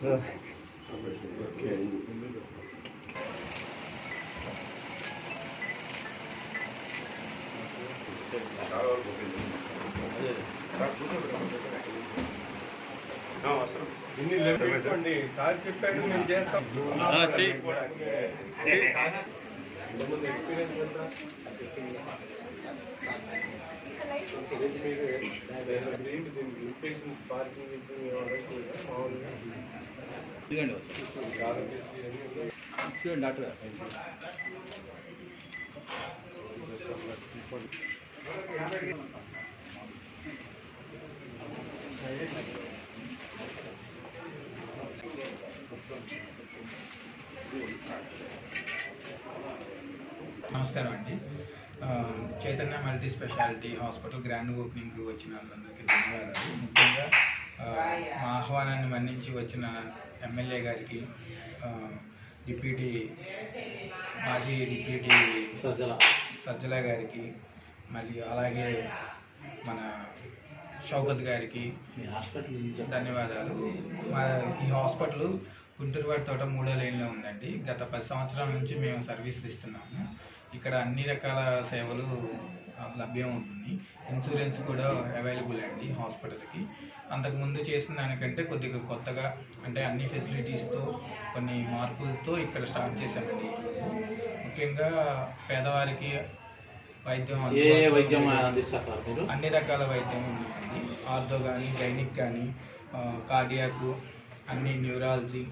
Sir చెప్పాడు నేను చేస్తాం. ఎక్స్పీరియన్స్ ఎంత? ఇన్పేషెంట్స్ పార్కింగ్ మామూలుగా డాక్టర్ నమస్కారం అండి. Chaitanya multi speciality hospital grand ఓపెనింగ్కి వచ్చిన వాళ్ళందరికీ ధన్యవాదాలు. ముఖ్యంగా మా ఆహ్వానాన్ని మన్నించి వచ్చిన ఎమ్మెల్యే గారికి, మాజీ డిప్యూటీ సజ్జల గారికి, మళ్ళీ అలాగే మన షౌకత్ గారికి ధన్యవాదాలు. ఈ హాస్పిటల్ గుంటూరువాడి తోట 3వ లైన్లో ఉందండి. గత 10 సంవత్సరాల నుంచి మేము సర్వీసులు ఇస్తున్నాము. ఇక్కడ అన్ని రకాల సేవలు లభ్యం ఉంటుంది. ఇన్సూరెన్స్ కూడా అవైలబుల్ అండి హాస్పిటల్కి. అంతకుముందు చేసిన దానికంటే కొద్దిగా కొత్తగా, అంటే అన్ని ఫెసిలిటీస్తో, కొన్ని మార్పులతో ఇక్కడ స్టార్ట్ చేశామండి ఈరోజు. ముఖ్యంగా పేదవారికి వైద్యం అందిస్తారు. అన్ని రకాల వైద్యం ఉన్నాయండి. ఆర్థో కానీ, గైనిక్ కానీ, కార్డియాక్, అన్ని న్యూరాలజీ,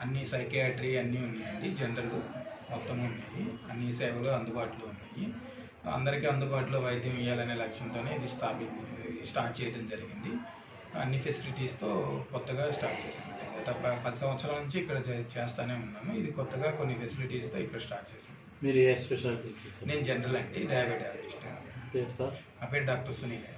అన్ని సైకియాట్రీ అన్నీ ఉన్నాయండి. జనరల్ మొత్తం ఉన్నాయి. అన్ని సేవలు అందుబాటులో ఉన్నాయి. అందరికీ అందుబాటులో వైద్యం ఇవ్వాలనే లక్ష్యంతోనే ఇది స్టార్ట్ చేయడం జరిగింది. అన్ని ఫెసిలిటీస్తో కొత్తగా స్టార్ట్ చేసామండి. గత 10 సంవత్సరాల నుంచి ఇక్కడ చేస్తూనే ఉన్నాము. ఇది కొత్తగా కొన్ని ఫెసిలిటీస్తో ఇక్కడ స్టార్ట్ చేసాము. మీరు ఏ స్పెషాలిటీ? నేను జనరల్ అండి, డయాబెటాలజిస్ట్. నా పేరు డాక్టర్ సునీల్.